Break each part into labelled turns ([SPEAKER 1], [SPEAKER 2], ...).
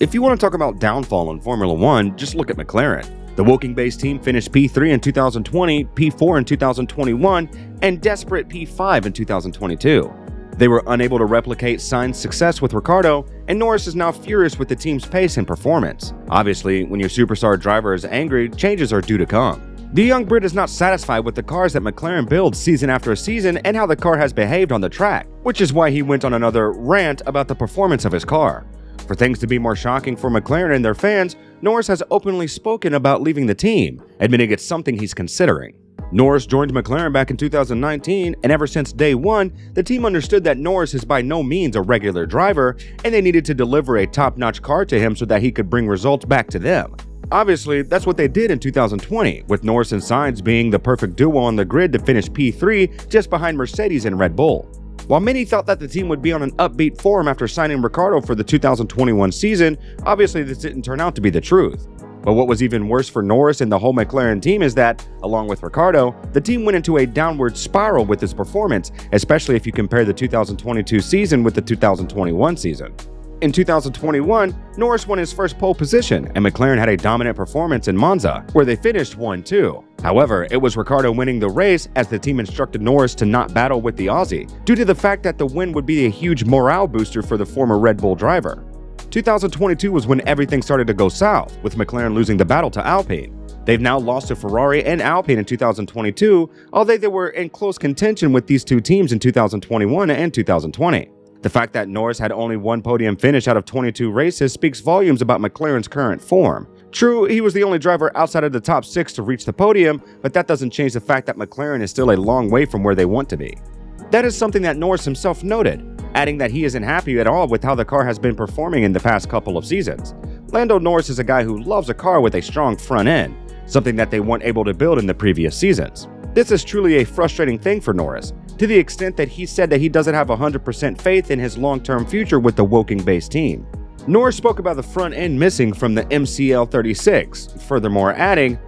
[SPEAKER 1] If you want to talk about downfall in Formula 1, just look at McLaren. The Woking-based team finished P3 in 2020, P4 in 2021, and desperate P5 in 2022. They were unable to replicate Sainz's success with Ricciardo, and Norris is now furious with the team's pace and performance. Obviously, when your superstar driver is angry, changes are due to come. The young Brit is not satisfied with the cars that McLaren builds season after season and how the car has behaved on the track, which is why he went on another rant about the performance of his car. For things to be more shocking for McLaren and their fans, Norris has openly spoken about leaving the team, admitting it's something he's considering. Norris joined McLaren back in 2019, and ever since day one, the team understood that Norris is by no means a regular driver, and they needed to deliver a top-notch car to him so that he could bring results back to them. Obviously, that's what they did in 2020, with Norris and Sainz being the perfect duo on the grid to finish P3 just behind Mercedes and Red Bull. While many thought that the team would be on an upbeat form after signing Ricciardo for the 2021 season, obviously this didn't turn out to be the truth. But what was even worse for Norris and the whole McLaren team is that, along with Ricciardo, the team went into a downward spiral with his performance, especially if you compare the 2022 season with the 2021 season. In 2021, Norris won his first pole position, and McLaren had a dominant performance in Monza, where they finished 1-2. However, it was Ricciardo winning the race as the team instructed Norris to not battle with the Aussie, due to the fact that the win would be a huge morale booster for the former Red Bull driver. 2022 was when everything started to go south, with McLaren losing the battle to Alpine. They've now lost to Ferrari and Alpine in 2022, although they were in close contention with these two teams in 2021 and 2020. The fact that Norris had only one podium finish out of 22 races speaks volumes about McLaren's current form. True, he was the only driver outside of the top 6 to reach the podium, but that doesn't change the fact that McLaren is still a long way from where they want to be. That is something that Norris himself noted, adding that he isn't happy at all with how the car has been performing in the past couple of seasons. Lando Norris is a guy who loves a car with a strong front end, something that they weren't able to build in the previous seasons. This is truly a frustrating thing for Norris, to the extent that he said that he doesn't have 100% faith in his long-term future with the Woking-based team. Norris spoke about the front end missing from the MCL36, furthermore adding,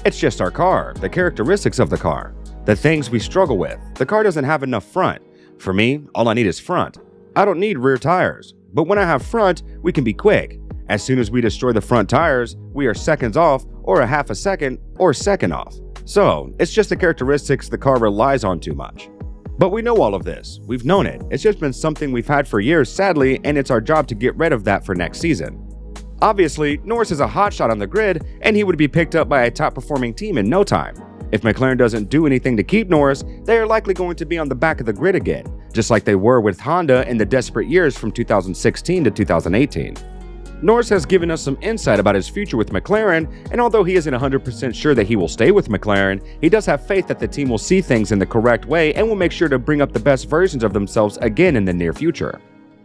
[SPEAKER 1] "It's just our car, the characteristics of the car, the things we struggle with. The car doesn't have enough front. For me, all I need is front. I don't need rear tires, but when I have front, we can be quick. As soon as we destroy the front tires, we are seconds off, or a half a second, or second off. So, it's just the characteristics the car relies on too much." But we know all of this. We've known it. It's just been something we've had for years, sadly, and it's our job to get rid of that for next season. Obviously, Norris is a hotshot on the grid, and he would be picked up by a top-performing team in no time. If McLaren doesn't do anything to keep Norris, they are likely going to be on the back of the grid again, just like they were with Honda in the desperate years from 2016 to 2018. Norris has given us some insight about his future with McLaren, and although he isn't 100% sure that he will stay with McLaren, he does have faith that the team will see things in the correct way and will make sure to bring up the best versions of themselves again in the near future.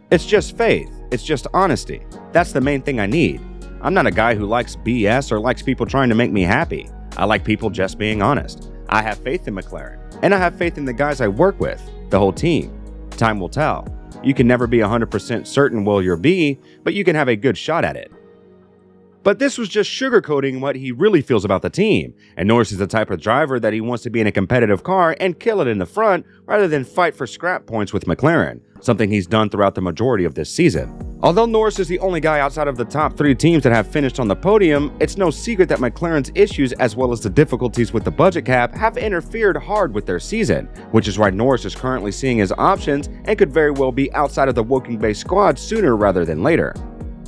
[SPEAKER 1] It's just faith. It's just honesty. That's the main thing I need. I'm not a guy who likes BS or likes people trying to make me happy. I like people just being honest. I have faith in McLaren, and I have faith in the guys I work with, the whole team. Time will tell. You can never be 100% certain will you be, but you can have a good shot at it. But this was just sugarcoating what he really feels about the team, and Norris is the type of driver that he wants to be in a competitive car and kill it in the front rather than fight for scrap points with McLaren, something he's done throughout the majority of this season. Although Norris is the only guy outside of the top 3 teams that have finished on the podium, it's no secret that McLaren's issues as well as the difficulties with the budget cap have interfered hard with their season, which is why Norris is currently seeing his options and could very well be outside of the Woking-based squad sooner rather than later.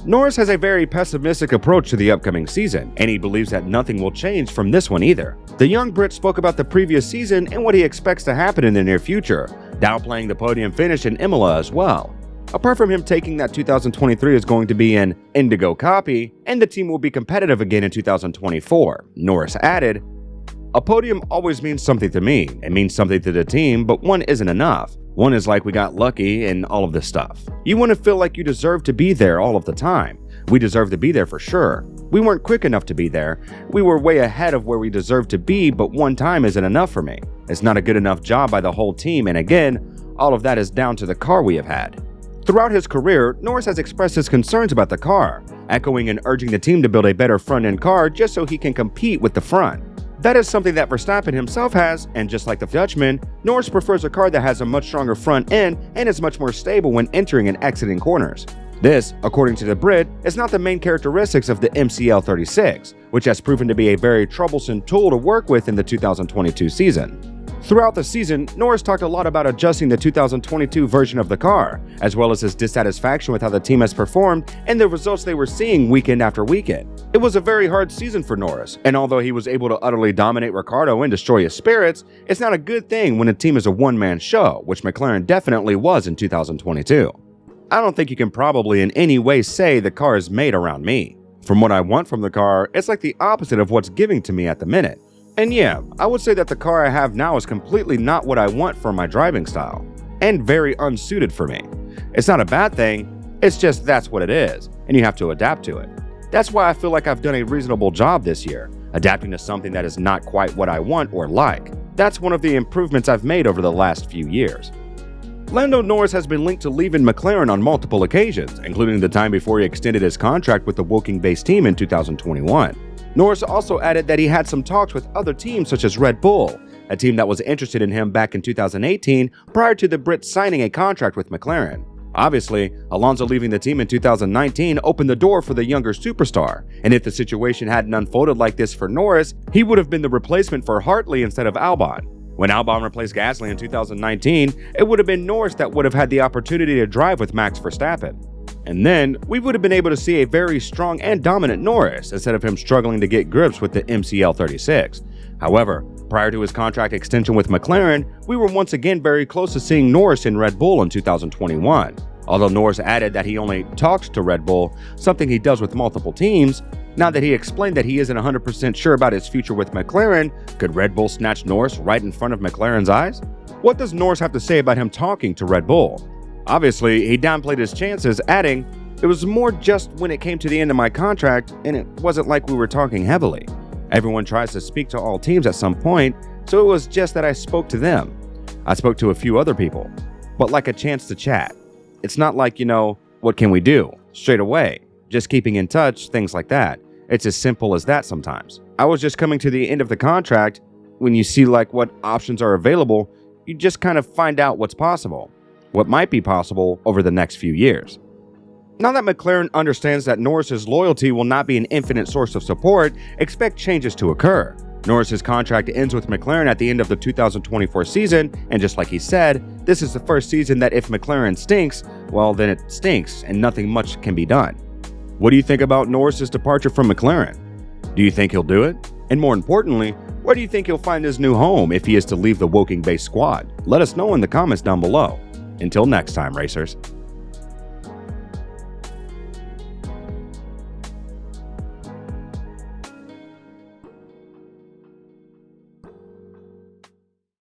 [SPEAKER 1] Norris has a very pessimistic approach to the upcoming season, and he believes that nothing will change from this one either. The young Brit spoke about the previous season and what he expects to happen in the near future, downplaying the podium finish in Imola as well. Apart from him taking that 2023 is going to be an INDIGO copy, and the team will be competitive again in 2024, Norris added, "A podium always means something to me. It means something to the team, but one isn't enough. One is like we got lucky and all of this stuff. You want to feel like you deserve to be there all of the time. We deserve to be there for sure. We weren't quick enough to be there. We were way ahead of where we deserved to be, but one time isn't enough for me. It's not a good enough job by the whole team, and again, all of that is down to the car we have had." Throughout his career, Norris has expressed his concerns about the car, echoing and urging the team to build a better front-end car just so he can compete with the front. That is something that Verstappen himself has, and just like the Dutchman, Norris prefers a car that has a much stronger front end and is much more stable when entering and exiting corners. This, according to the Brit, is not the main characteristics of the MCL36, which has proven to be a very troublesome tool to work with in the 2022 season. Throughout the season, Norris talked a lot about adjusting the 2022 version of the car, as well as his dissatisfaction with how the team has performed and the results they were seeing weekend after weekend. It was a very hard season for Norris, and although he was able to utterly dominate Ricciardo and destroy his spirits, it's not a good thing when a team is a one-man show, which McLaren definitely was in 2022. I don't think you can probably in any way say the car is made around me. From what I want from the car, it's like the opposite of what's giving to me at the minute. And yeah, I would say that the car I have now is completely not what I want for my driving style, and very unsuited for me. It's not a bad thing, it's just that's what it is, and you have to adapt to it. That's why I feel like I've done a reasonable job this year, adapting to something that is not quite what I want or like. That's one of the improvements I've made over the last few years. Lando Norris has been linked to leaving McLaren on multiple occasions, including the time before he extended his contract with the Woking-based team in 2021. Norris also added that he had some talks with other teams such as Red Bull, a team that was interested in him back in 2018 prior to the Brit signing a contract with McLaren. Obviously, Alonso leaving the team in 2019 opened the door for the younger superstar, and if the situation hadn't unfolded like this for Norris, he would have been the replacement for Hartley instead of Albon. When Albon replaced Gasly in 2019, it would have been Norris that would have had the opportunity to drive with Max Verstappen. And then, we would have been able to see a very strong and dominant Norris instead of him struggling to get grips with the MCL36. However, prior to his contract extension with McLaren, we were once again very close to seeing Norris in Red Bull in 2021. Although Norris added that he only talks to Red Bull, something he does with multiple teams, now that he explained that he isn't 100% sure about his future with McLaren, could Red Bull snatch Norris right in front of McLaren's eyes? What does Norris have to say about him talking to Red Bull? Obviously, he downplayed his chances, adding, "It was more just when it came to the end of my contract, and it wasn't like we were talking heavily. Everyone tries to speak to all teams at some point, so it was just that I spoke to them. I spoke to a few other people, but like a chance to chat. It's not like, what can we do? Straight away. Just keeping in touch, things like that. It's as simple as that sometimes. I was just coming to the end of the contract. When you see what options are available, you just kind of find out what's possible. What might be possible over the next few years." Now that McLaren understands that Norris's loyalty will not be an infinite source of support, expect changes to occur. Norris's contract ends with McLaren at the end of the 2024 season, and just like he said, this is the first season that if McLaren stinks, well then it stinks and nothing much can be done. What do you think about Norris's departure from McLaren? Do you think he'll do it? And more importantly, where do you think he'll find his new home if he is to leave the Woking-based squad? Let us know in the comments down below. Until next time, racers.